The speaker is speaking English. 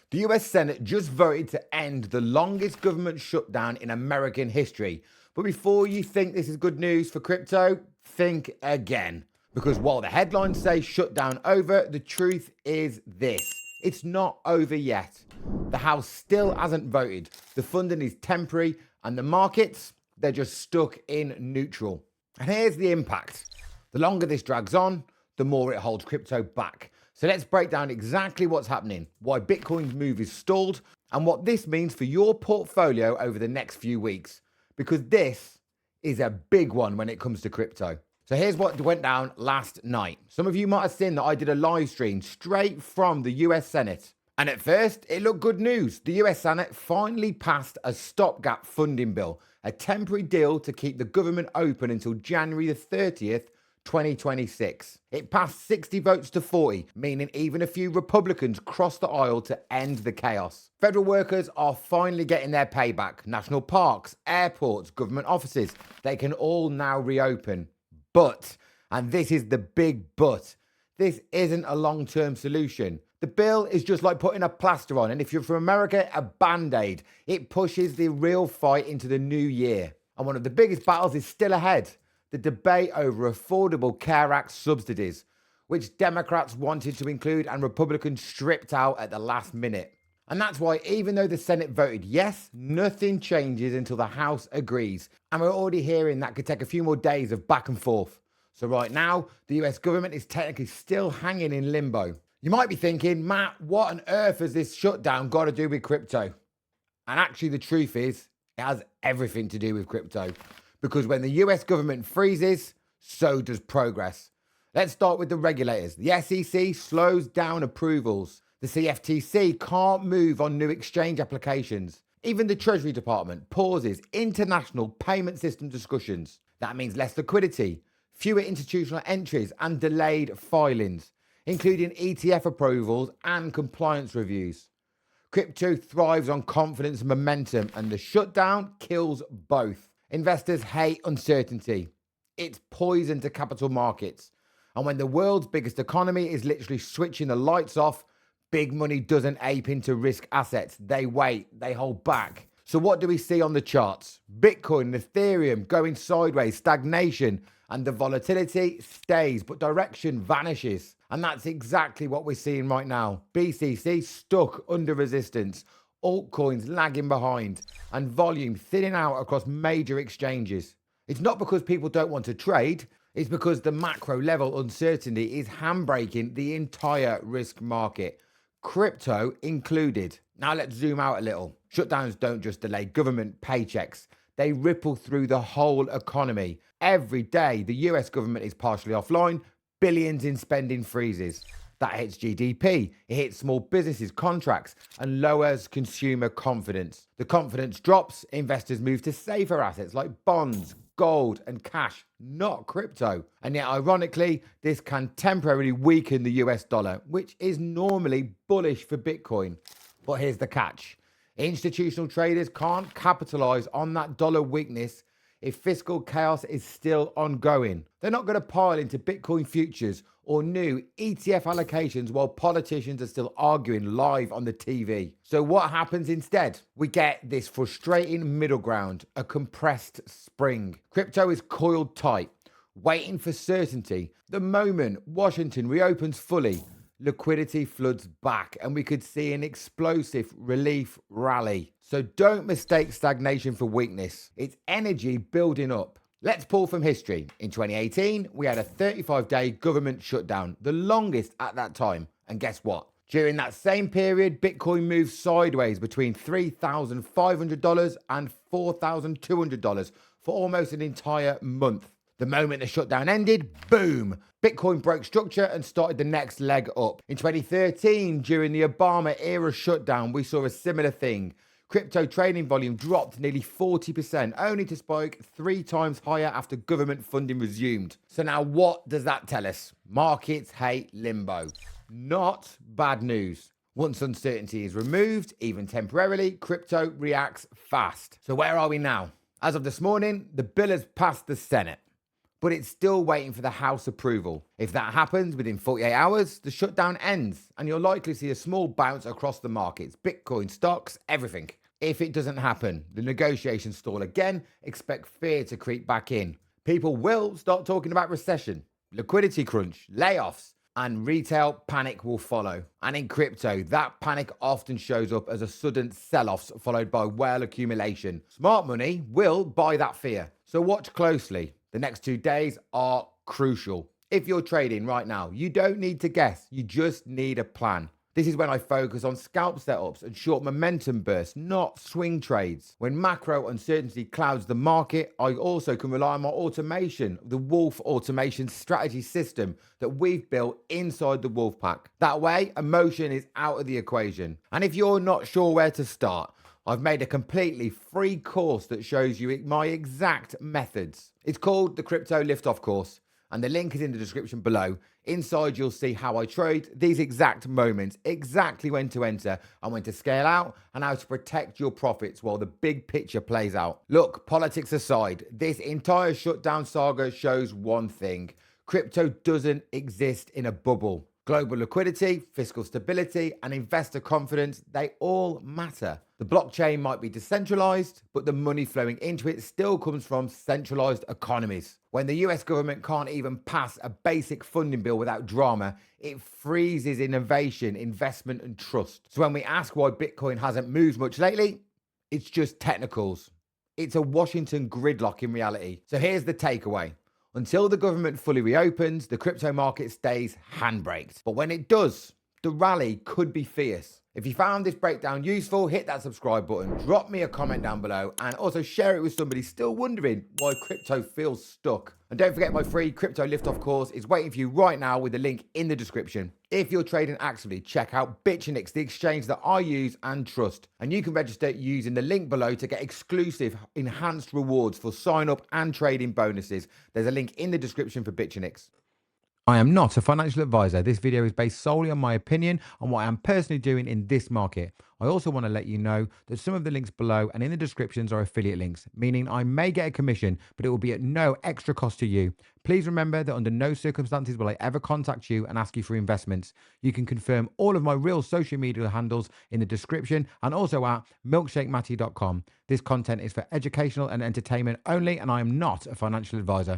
The US Senate just voted to end the longest government shutdown in American history. But before you think this is good news for crypto, think again. Because while the headlines say shutdown over, the truth is this: it's not over yet. The House still hasn't voted. The funding is temporary, and the markets, they're just stuck in neutral. And here's the impact. The longer this drags on, the more it holds crypto back. So let's break down exactly what's happening, why Bitcoin's move is stalled, and what this means for your portfolio over the next few weeks. Because this is a big one when it comes to crypto. So here's what went down last night. Some of you might have seen that I did a live stream straight from the US Senate. And at first, it looked good news. The US Senate finally passed a stopgap funding bill, a temporary deal to keep the government open until January the 30th, 2026. It passed 60 votes to 40, meaning even a few Republicans crossed the aisle to end the chaos. Federal workers are finally getting their payback. National parks, airports, government offices, they can all now reopen. But, and this is the big but, this isn't a long-term solution. The bill is just like putting a plaster on, and if you're from America, a band-aid. It pushes the real fight into the new year. And one of the biggest battles is still ahead: the debate over Affordable Care Act subsidies, which Democrats wanted to include and Republicans stripped out at the last minute. And that's why, even though the Senate voted yes, nothing changes until the House agrees. And we're already hearing that could take a few more days of back and forth. So right now, the US government is technically still hanging in limbo. You might be thinking, Matt, what on earth has this shutdown got to do with crypto? And actually, the truth is, it has everything to do with crypto. Because when the US government freezes, so does progress. Let's start with the regulators. The SEC slows down approvals. The CFTC can't move on new exchange applications. Even the Treasury Department pauses international payment system discussions. That means less liquidity, fewer institutional entries, and delayed filings, including ETF approvals and compliance reviews. Crypto thrives on confidence and momentum, and the shutdown kills both. Investors hate uncertainty. It's poison to capital markets. And when the world's biggest economy is literally switching the lights off, big money doesn't ape into risk assets. They wait, they hold back. So what do we see on the charts? Bitcoin and Ethereum going sideways, stagnation, and the volatility stays, but direction vanishes. And that's exactly what we're seeing right now. BCC stuck under resistance, altcoins lagging behind, and volume thinning out across major exchanges. It's not because people don't want to trade, it's because the macro level uncertainty is handbraking the entire risk market, crypto included. Now let's zoom out a little. Shutdowns don't just delay government paychecks, they ripple through the whole economy. Every day, the US government is partially offline, billions in spending freezes. That hits GDP, it hits small businesses' contracts, and lowers consumer confidence. The confidence drops, investors move to safer assets like bonds, gold, and cash, not crypto. And yet, ironically, this can temporarily weaken the US dollar, which is normally bullish for Bitcoin. But here's the catch. Institutional traders can't capitalize on that dollar weakness if fiscal chaos is still ongoing. They're not going to pile into Bitcoin futures or new ETF allocations while politicians are still arguing live on the TV. So what happens instead? We get this frustrating middle ground, a compressed spring. Crypto is coiled tight, waiting for certainty. The moment Washington reopens fully, liquidity floods back and we could see an explosive relief rally. So don't mistake stagnation for weakness. It's energy building up. Let's pull from history. In 2018, we had a 35-day government shutdown, the longest at that time. And guess what? During that same period, Bitcoin moved sideways between $3,500 and $4,200 for almost an entire month. The moment the shutdown ended, boom, Bitcoin broke structure and started the next leg up. In 2013, during the Obama era shutdown, we saw a similar thing. Crypto trading volume dropped nearly 40%, only to spike 3 times higher after government funding resumed. So now what does that tell us? Markets hate limbo. Not bad news. Once uncertainty is removed, even temporarily, crypto reacts fast. So where are we now? As of this morning, the bill has passed the Senate. but it's still waiting for the House approval. If that happens within 48 hours, the shutdown ends, and you'll likely see a small bounce across the markets, Bitcoin, stocks, everything. If it doesn't happen, the negotiations stall again, expect fear to creep back in. People will start talking about recession, liquidity crunch, layoffs, and retail panic will follow. And in crypto, that panic often shows up as a sudden sell-offs followed by whale accumulation. Smart money will buy that fear. So watch closely. The next 2 days are crucial. If you're trading right now, you don't need to guess. You just need a plan. This is when I focus on scalp setups and short momentum bursts, not swing trades. When macro uncertainty clouds the market, I also can rely on my automation, the Wolf automation strategy system that we've built inside the Wolfpack. That way, emotion is out of the equation. And if you're not sure where to start, I've made a completely free course that shows you my exact methods. It's called the Crypto Liftoff course, and the link is in the description below. Inside, you'll see how I trade these exact moments, exactly when to enter and when to scale out, and how to protect your profits while the big picture plays out. Look, politics aside, this entire shutdown saga shows one thing. Crypto doesn't exist in a bubble. Global liquidity, fiscal stability, and investor confidence, they all matter. The blockchain might be decentralized, but the money flowing into it still comes from centralized economies. When the US government can't even pass a basic funding bill without drama, it freezes innovation, investment, and trust. So when we ask why Bitcoin hasn't moved much lately, it's just technicals. It's a Washington gridlock in reality. So here's the takeaway. Until the government fully reopens, the crypto market stays handbraked. But when it does, the rally could be fierce. If you found this breakdown useful, hit that subscribe button, drop me a comment down below, and also share it with somebody still wondering why crypto feels stuck. And don't forget, my free Crypto Liftoff course is waiting for you right now with the link in the description. If you're trading actively, check out Bitunix, the exchange that I use and trust. And you can register using the link below to get exclusive enhanced rewards for sign up and trading bonuses. There's a link in the description for Bitunix. I am not a financial advisor. This video is based solely on my opinion on what I am personally doing in this market. I also want to let you know that some of the links below and in the descriptions are affiliate links, meaning I may get a commission, but it will be at no extra cost to you. Please remember that under no circumstances will I ever contact you and ask you for investments. You can confirm all of my real social media handles in the description and also at milkshakematty.com. This content is for educational and entertainment only, and I am not a financial advisor.